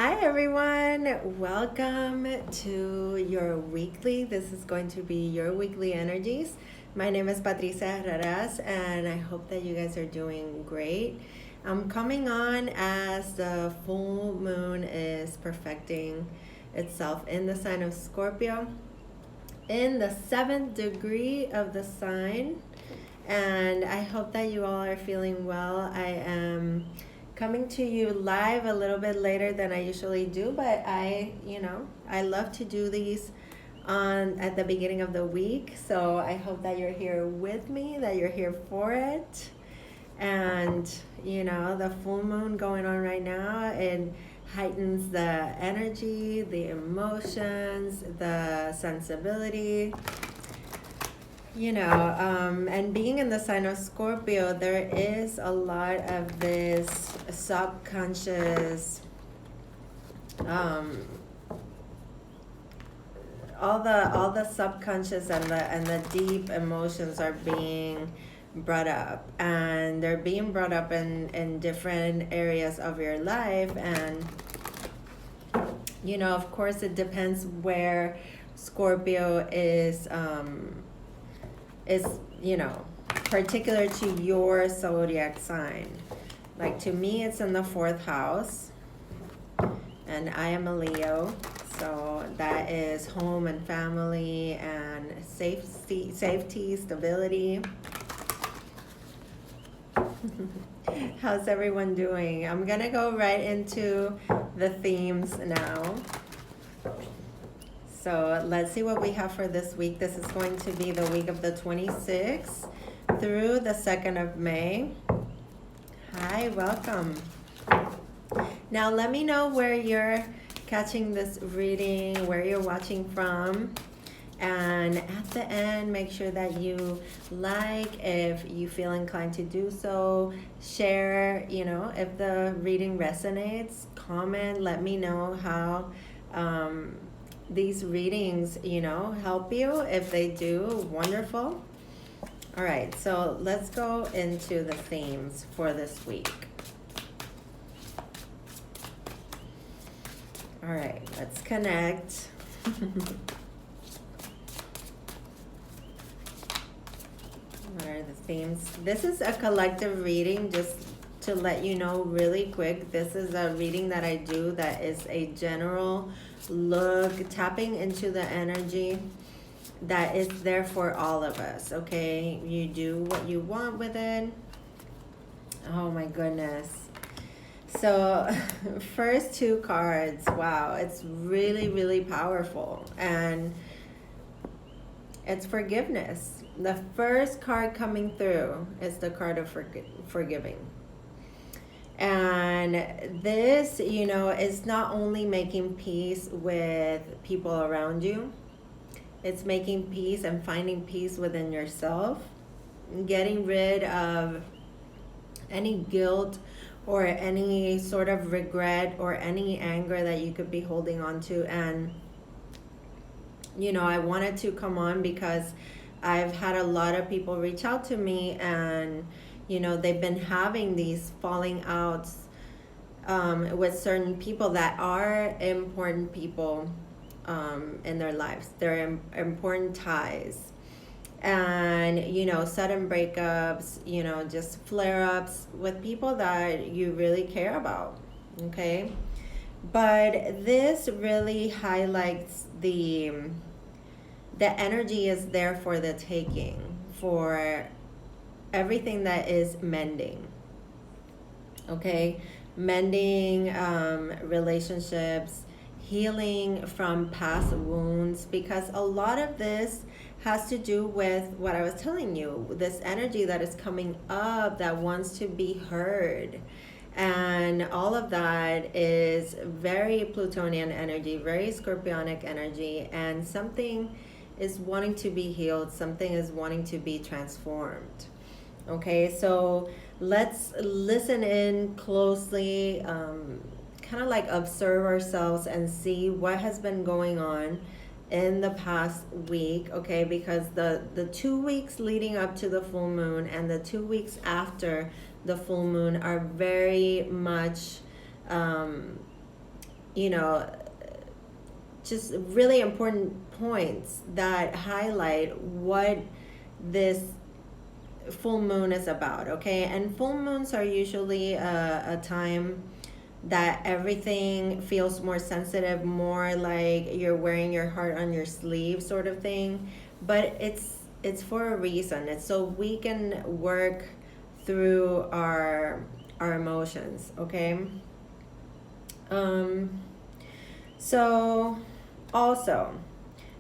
Hi everyone, welcome to your weekly. This is going to be your weekly energies. My name is Patricia and I hope that you guys are doing great. I'm coming on as the full moon is perfecting itself in the sign of Scorpio, in the 7th degree of the sign. And I hope that you all are feeling well. I am coming to you live a little bit later than I usually do, but I love to do these on at the beginning of the week. So I hope that you're here with me, that you're here for it. And the full moon going on right now, it heightens the energy, the emotions, the sensibility. And being in the sign of Scorpio, there is a lot of this subconscious, all the subconscious and the deep emotions are being brought up, and they're being brought up in different areas of your life. And of course, it depends where Scorpio is particular to your zodiac sign. Like to me, it's in the 4th house, and I am a Leo, so that is home and family and safety, stability. How's everyone doing? I'm gonna go right into the themes now. So let's see what we have for this week. This is going to be the week of the 26th through the 2nd of May. Hi, welcome. Now let me know where you're catching this reading, where you're watching from. And at the end, make sure that you like, if you feel inclined to do so, share, if the reading resonates, comment, let me know how these readings, help you. If they do, wonderful. All right, so let's go into the themes for this week. All right, let's connect. What are the themes? This is a collective reading, just to let you know really quick. This is a reading that I do that is a general look, tapping into the energy that is there for all of us, okay? You do what you want with it. Oh my goodness. So first 2 cards, wow, it's really, really powerful, and it's forgiveness. The first card coming through is the card of forgiving. And this, is not only making peace with people around you, it's making peace and finding peace within yourself, getting rid of any guilt or any sort of regret or any anger that you could be holding on to. And, I wanted to come on because I've had a lot of people reach out to me, and they've been having these falling outs with certain people that are important people in their lives. They're important ties. And, sudden breakups, just flare-ups with people that you really care about, okay? But this really highlights the energy is there for the taking, for everything that is mending, okay? Mending relationships, healing from past wounds, because a lot of this has to do with what I was telling you, this energy that is coming up that wants to be heard. And all of that is very Plutonian energy, very Scorpionic energy, and something is wanting to be healed, something is wanting to be transformed. Okay, so let's listen in closely, kind of like observe ourselves and see what has been going on in the past week, okay? Because the 2 weeks leading up to the full moon and the 2 weeks after the full moon are very much you know, just really important points that highlight what this full moon is about, okay? And full moons are usually a time that everything feels more sensitive, more like you're wearing your heart on your sleeve sort of thing. But it's for a reason. It's so we can work through our emotions, okay? Um so also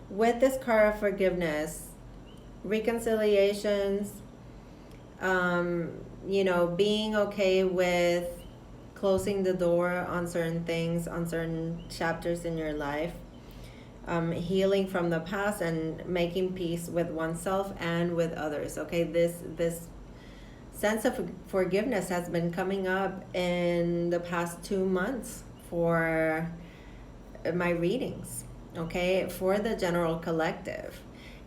with this card of forgiveness, reconciliations, being okay with closing the door on certain things, on certain chapters in your life, healing from the past and making peace with oneself and with others. Okay, this sense of forgiveness has been coming up in the past 2 months for my readings, okay, for the general collective.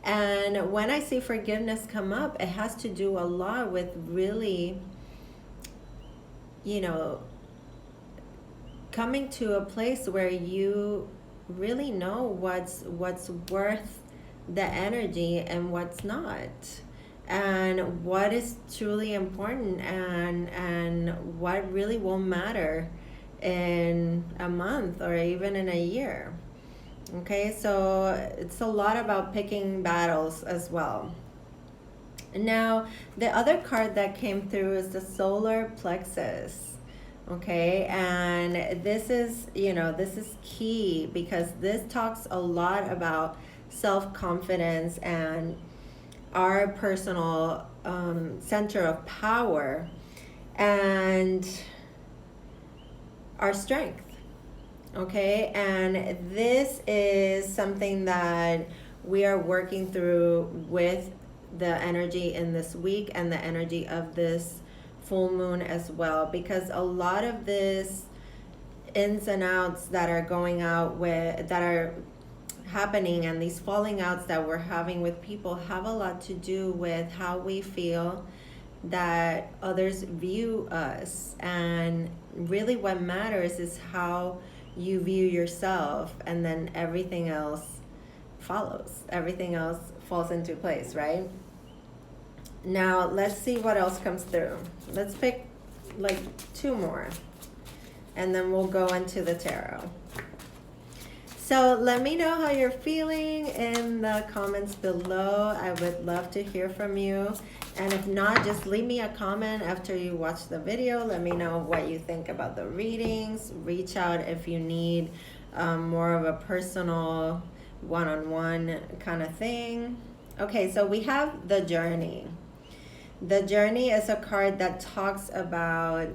And when I see forgiveness come up, it has to do a lot with really, you know, coming to a place where you really know what's worth the energy and what's not, and what is truly important, and what really will matter in a month or even in a year. Okay, so it's a lot about picking battles as well. Now, the other card that came through is the solar plexus. Okay, and this is key because this talks a lot about self-confidence and our personal center of power and our strength. Okay, and this is something that we are working through with the energy in this week and the energy of this full moon as well, because a lot of this ins and outs that are going out with that are happening, and these falling outs that we're having with people have a lot to do with how we feel that others view us. And really what matters is how you view yourself, and then everything else follows, everything else falls into place, right? Now let's see what else comes through. Let's pick like two more and then we'll go into the tarot. So let me know how you're feeling in the comments below. I would love to hear from you. And if not, just leave me a comment after you watch the video. Let me know what you think about the readings. Reach out if you need more of a personal one-on-one kind of thing. Okay, so we have the Journey. The Journey is a card that talks about,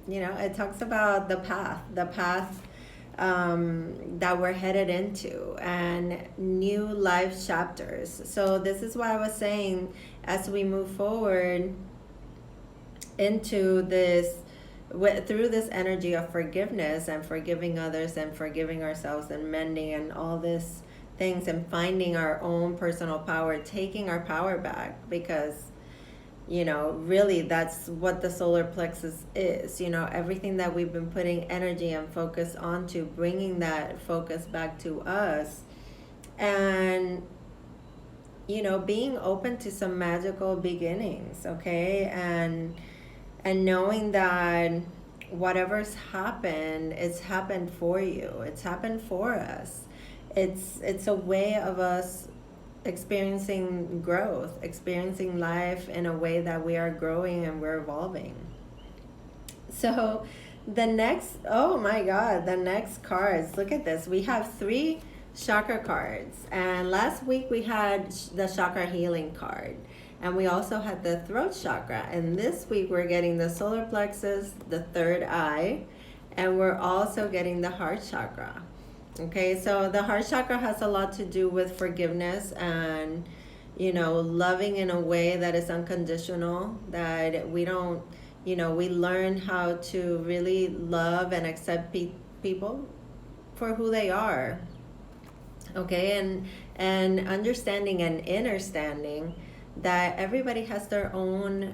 it talks about the path that we're headed into, and new life chapters. So this is why I was saying, as we move forward into this, through this energy of forgiveness and forgiving others and forgiving ourselves and mending and all this things and finding our own personal power, taking our power back, because really that's what the solar plexus is. Everything that we've been putting energy and focus onto, bringing that focus back to us, and being open to some magical beginnings, okay? And knowing that whatever's happened, it's happened for you, it's happened for us. It's a way of us experiencing growth, experiencing life in a way that we are growing and we're evolving. So the next, oh my God, the next cards, look at this. We have 3 chakra cards, and last week we had the chakra healing card, and we also had the throat chakra, and this week we're getting the solar plexus, the third eye, and we're also getting the heart chakra. Okay, so the heart chakra has a lot to do with forgiveness and, loving in a way that is unconditional, that we don't, we learn how to really love and accept people for who they are. Okay, and understanding and understanding that everybody has their own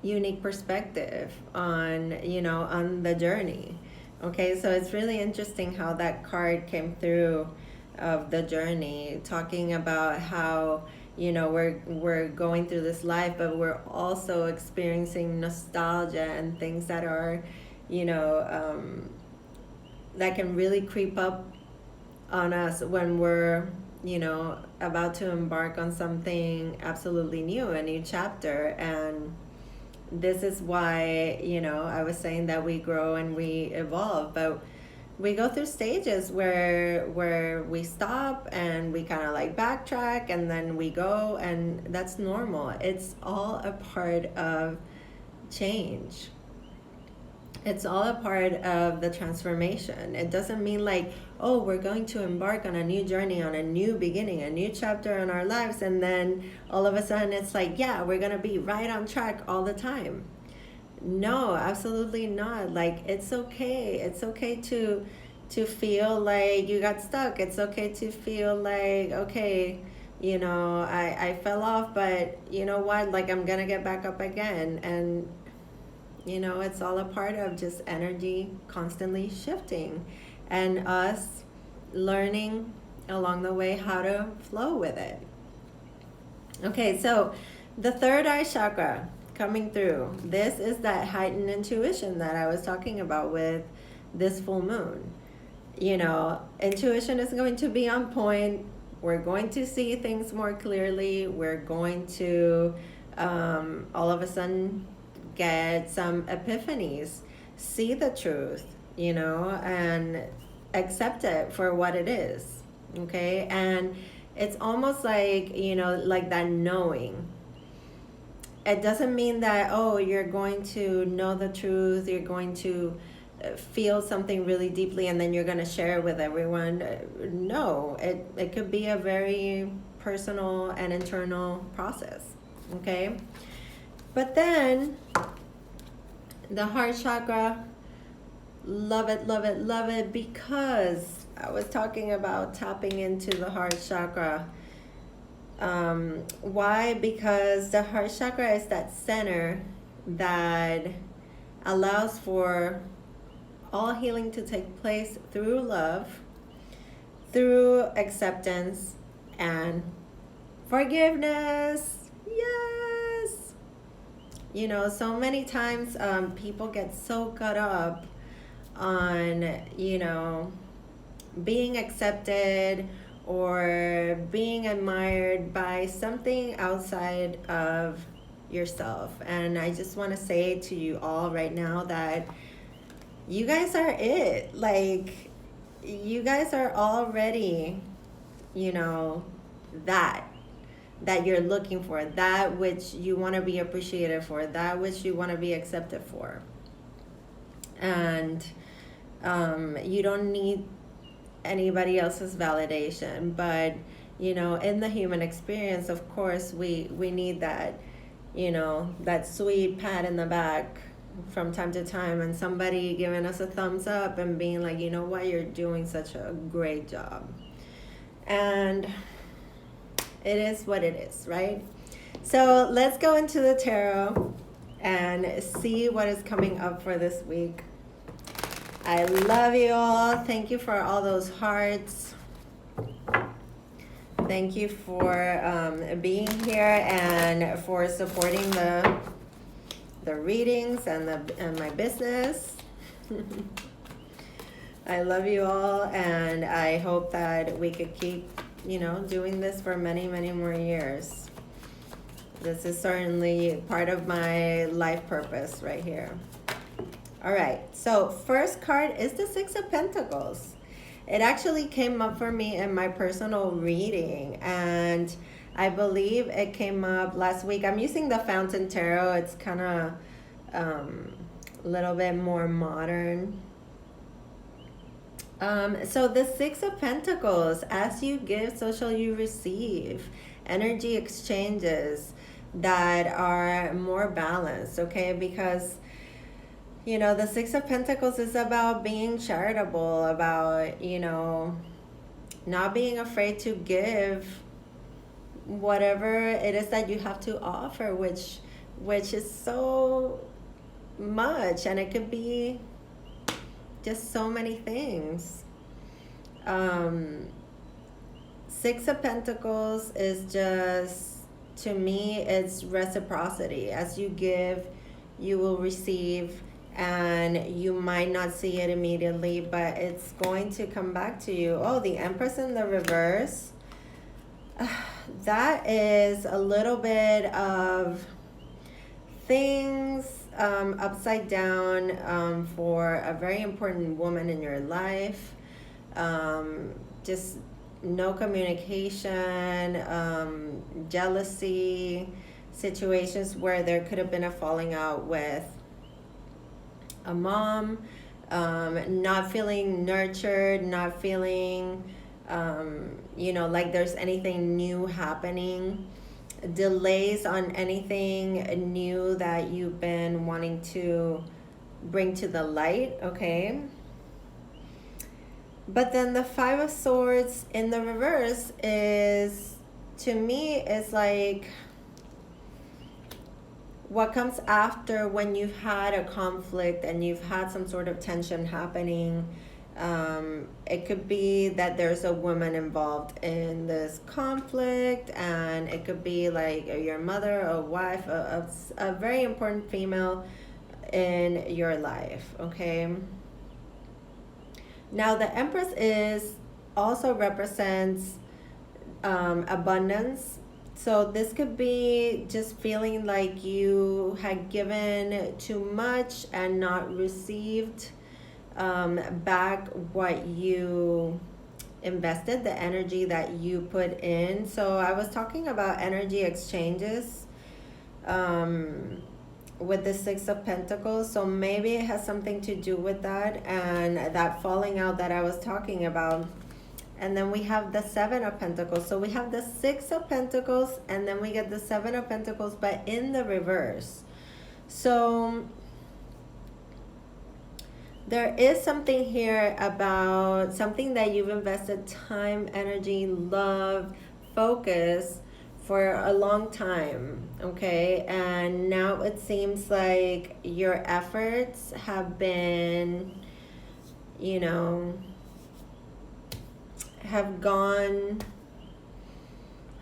unique perspective on, on the journey. Okay, so it's really interesting how that card came through of the journey, talking about how, we're going through this life, but we're also experiencing nostalgia and things that are, you know, that can really creep up on us when we're, about to embark on something absolutely new, a new chapter. And this is why, I was saying that we grow and we evolve, but we go through stages where we stop and we kind of like backtrack, and then we go, and that's normal. It's all a part of change. It's all a part of the transformation. It doesn't mean like, oh, we're going to embark on a new journey, on a new beginning, a new chapter in our lives, and then all of a sudden it's like, yeah, we're going to be right on track all the time. No, absolutely not. Like, it's okay. It's okay to feel like you got stuck. It's okay to feel like, okay, I fell off, but you know what? Like, I'm gonna get back up again. And it's all a part of just energy constantly shifting, and us learning along the way how to flow with it. Okay, so the third eye chakra coming through. This is that heightened intuition that I was talking about with this full moon. Intuition is going to be on point. We're going to see things more clearly. We're going to all of a sudden get some epiphanies, see the truth, and accept it for what it is. Okay, and it's almost like, like that knowing. It doesn't mean that, oh, you're going to know the truth, you're going to feel something really deeply and then you're going to share it with everyone. No, it could be a very personal and internal process. Okay, but then the heart chakra, love it, love it, love it, because I was talking about tapping into the heart chakra. Why? Because the heart chakra is that center that allows for all healing to take place through love, through acceptance, and forgiveness. Yes! So many times people get so caught up on, being accepted or being admired by something outside of yourself. And I just want to say to you all right now that you guys are it. Like, you guys are already, that you're looking for, that which you want to be appreciated for, that which you want to be accepted for. And you don't need anybody else's validation, but in the human experience, of course, we need that, that sweet pat in the back from time to time, and somebody giving us a thumbs up and being like, you know what, you're doing such a great job. And it is what it is, right? So let's go into the tarot and see what is coming up for this week. I love you all. Thank you for all those hearts. Thank you for being here and for supporting the readings and my business. I love you all, and I hope that we could keep, doing this for many, many more years. This is certainly part of my life purpose right here. All right, so first card is the Six of Pentacles. It actually came up for me in my personal reading, and I believe it came up last week. I'm using the Fountain Tarot. It's kind of a little bit more modern. So the Six of Pentacles, as you give, so shall you receive. Energy exchanges that are more balanced, okay? Because, the Six of Pentacles is about being charitable, about, not being afraid to give whatever it is that you have to offer, which is so much. And it could be just so many things. um Six of Pentacles is just, to me, it's reciprocity. As you give, you will receive, and you might not see it immediately, but it's going to come back to you. Oh, the Empress in the reverse. That is a little bit of things upside down for a very important woman in your life. Just no communication, jealousy, situations where there could have been a falling out with a mom, not feeling nurtured, not feeling, like there's anything new happening, delays on anything new that you've been wanting to bring to the light, okay? But then the Five of Swords in the reverse is, to me, is like what comes after when you've had a conflict and you've had some sort of tension happening. It could be that there's a woman involved in this conflict, and it could be like your mother, a wife, a very important female in your life, okay? Now the Empress is also represents abundance. So this could be just feeling like you had given too much and not received back what you invested, the energy that you put in. So I was talking about energy exchanges with the Six of Pentacles, so maybe it has something to do with that and that falling out that I was talking about. And then we have the Seven of Pentacles. So we have the Six of Pentacles, and then we get the Seven of Pentacles, but in the reverse. So there is something here about something that you've invested time, energy, love, focus for a long time, okay? And now it seems like your efforts have been, have gone,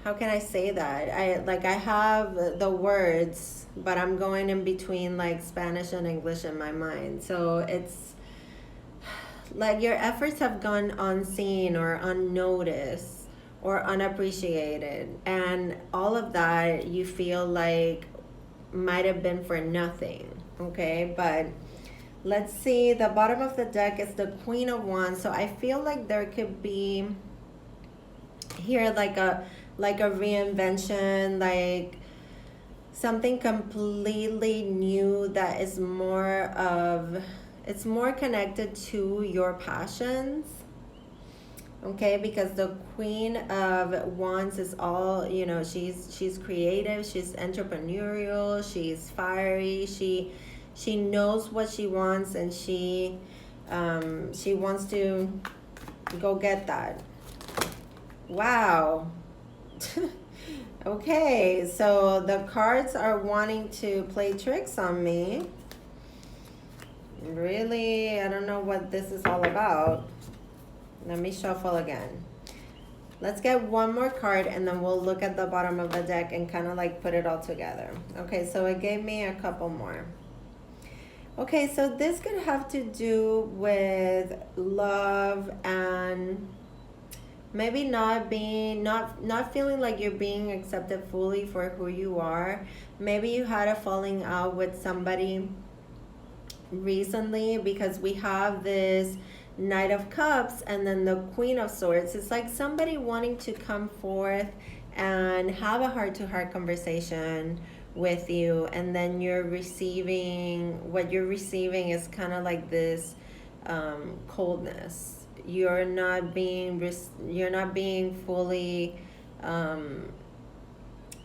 how can I say that? I have the words, but I'm going in between like Spanish and English in my mind. So it's like your efforts have gone unseen or unnoticed or unappreciated, and all of that you feel like might have been for nothing, okay? But let's see, the bottom of the deck is the Queen of Wands. So I feel like there could be here like a reinvention, like something completely new that is it's more connected to your passions, okay? Because the Queen of Wands is all, she's creative, she's entrepreneurial, she's fiery, she knows what she wants, and she wants to go get that. Wow. Okay, so the cards are wanting to play tricks on me. Really, I don't know what this is all about. Let me shuffle again. Let's get one more card, and then we'll look at the bottom of the deck and kind of like put it all together. Okay, so it gave me a couple more. Okay, so this could have to do with love and maybe not feeling like you're being accepted fully for who you are. Maybe you had a falling out with somebody recently, because we have this Knight of Cups and then the Queen of Swords. It's like somebody wanting to come forth and have a heart-to-heart conversation with you, and then what you're receiving is kind of like this coldness. You're not being fully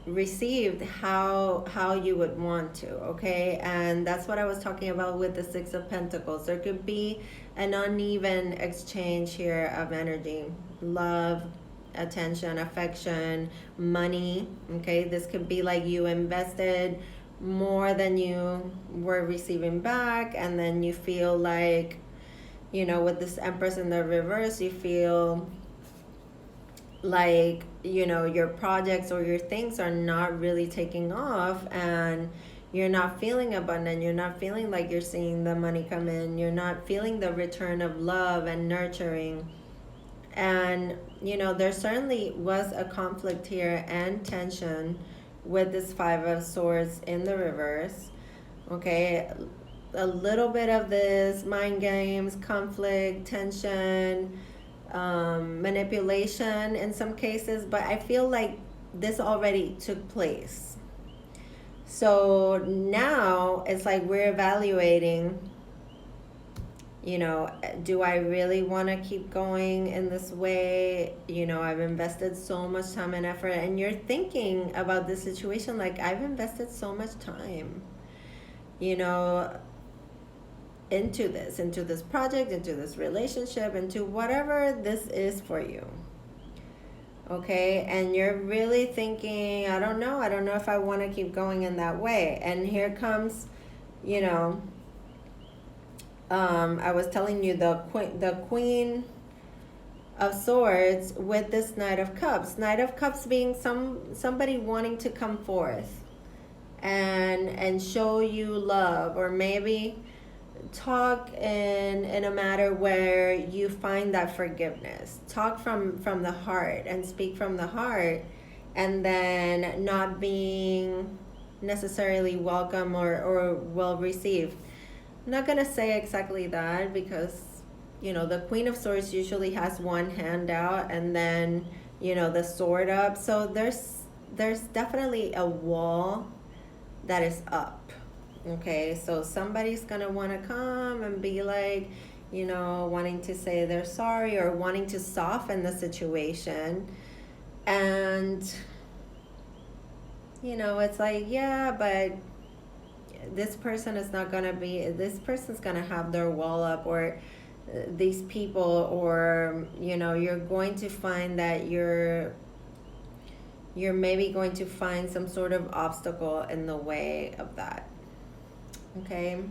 received how you would want to, okay? And that's what I was talking about with the Six of Pentacles. There could be an uneven exchange here of energy, love, attention, affection, money, okay? This could be like you invested more than you were receiving back, and then you feel like with this Empress in the reverse, you feel like, your projects or your things are not really taking off, and you're not feeling abundant. You're not feeling like you're seeing the money come in. You're not feeling the return of love and nurturing. And, there certainly was a conflict here and tension with this Five of Swords in the reverse. Okay, a little bit of this mind games, conflict, tension, manipulation in some cases, but I feel like this already took place. So now it's like we're evaluating, do I really want to keep going in this way? I've invested so much time and effort, and you're thinking about this situation like, I've invested so much time, into this project, into this relationship, into whatever this is for you. Okay, and you're really thinking, I don't know if I want to keep going in that way. And here comes, I was telling you, the Queen of Swords with this Knight of Cups. Knight of Cups being somebody wanting to come forth and show you love, or maybe talk in a matter where you find that forgiveness. Talk from the heart and speak from the heart, and then not being necessarily welcome or well received. I'm not gonna say exactly that, because the Queen of Swords usually has one hand out and then the sword up. So there's definitely a wall that is up. Okay, so somebody's gonna want to come and be like, wanting to say they're sorry, or wanting to soften the situation. And it's like, yeah, but this person's gonna have their wall up, or these people, or you're going to find that you're maybe going to find some sort of obstacle in the way of that. Okay.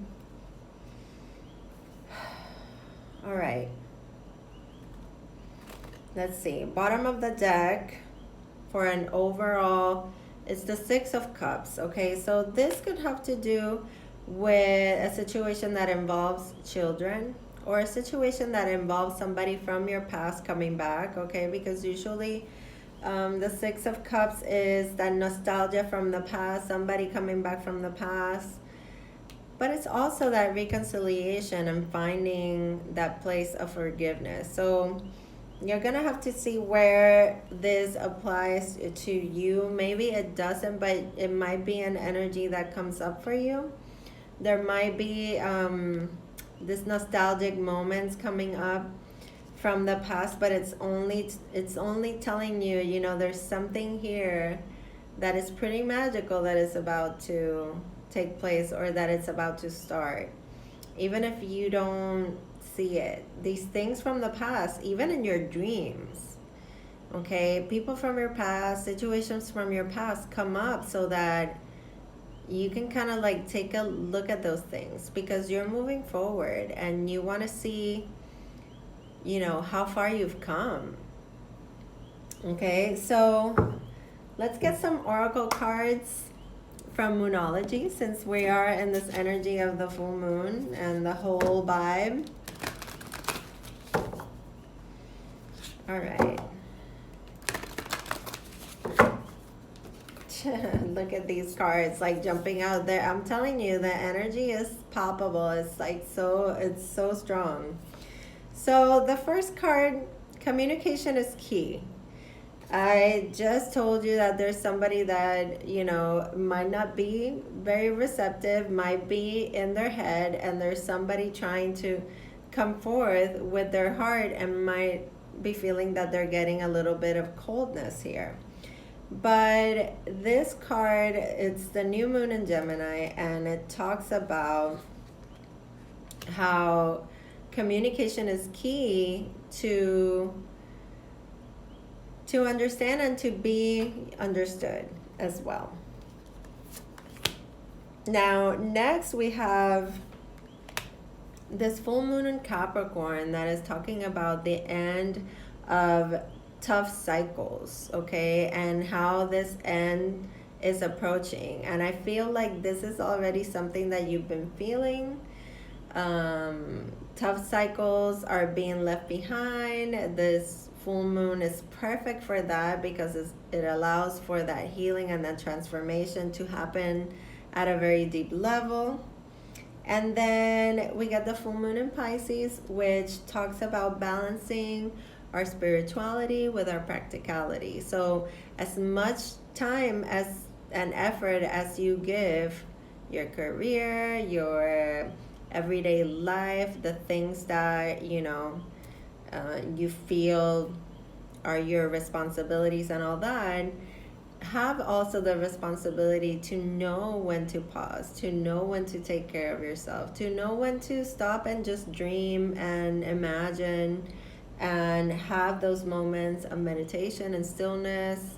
All right. Let's see. Bottom of the deck for an overall, it's the Six of Cups. Okay, so this could have to do with a situation that involves children, or a situation that involves somebody from your past coming back. Okay, because usually the Six of Cups is that nostalgia from the past, somebody coming back from the past. But it's also that reconciliation and finding that place of forgiveness. So you're going to have to see where this applies to you. Maybe it doesn't, but it might be an energy that comes up for you. There might be this nostalgic moments coming up from the past, but it's only telling you, there's something here that is pretty magical that is about to take place, or that it's about to start, even if you don't see it. These things from the past, even in your dreams, okay, people from your past, situations from your past come up, so that you can kind of like take a look at those things, because you're moving forward and you want to see how far you've come. Okay, so let's get some oracle cards from Moonology, since we are in this energy of the full moon and the whole vibe. All right. Look at these cards like jumping out there. I'm telling you, the energy is palpable. It's like it's so strong. So the first card, communication is key. I just told you that there's somebody that, might not be very receptive, might be in their head, and there's somebody trying to come forth with their heart, and might be feeling that they're getting a little bit of coldness here. But this card, it's the new moon in Gemini, and it talks about how communication is key to understand and to be understood as well. Now, next we have this full moon in Capricorn that is talking about the end of tough cycles, okay, and how this end is approaching. And I feel like this is already something that you've been feeling. Tough cycles are being left behind. This full moon is perfect for that because it allows for that healing and that transformation to happen at a very deep level. And then we get the full moon in Pisces, which talks about balancing our spirituality with our practicality. So, as much time as and effort as you give your career, your everyday life, the things that you feel are your responsibilities and all that, have also the responsibility to know when to pause, to know when to take care of yourself, to know when to stop and just dream and imagine and have those moments of meditation and stillness,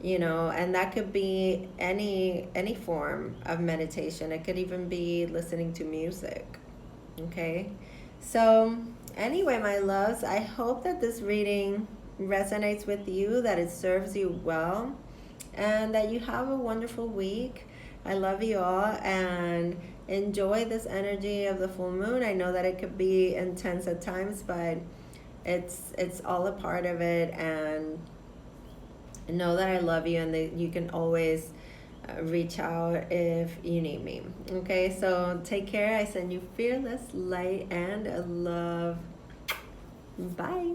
and that could be any form of meditation. It could even be listening to music. Okay, so anyway, my loves, I hope that this reading resonates with you, that it serves you well, and that you have a wonderful week. I love you all, and enjoy this energy of the full moon. I know that it could be intense at times, but it's all a part of it. And know that I love you, and that you can always reach out if you need me. Okay, so take care. I send you fearless light and love. Bye.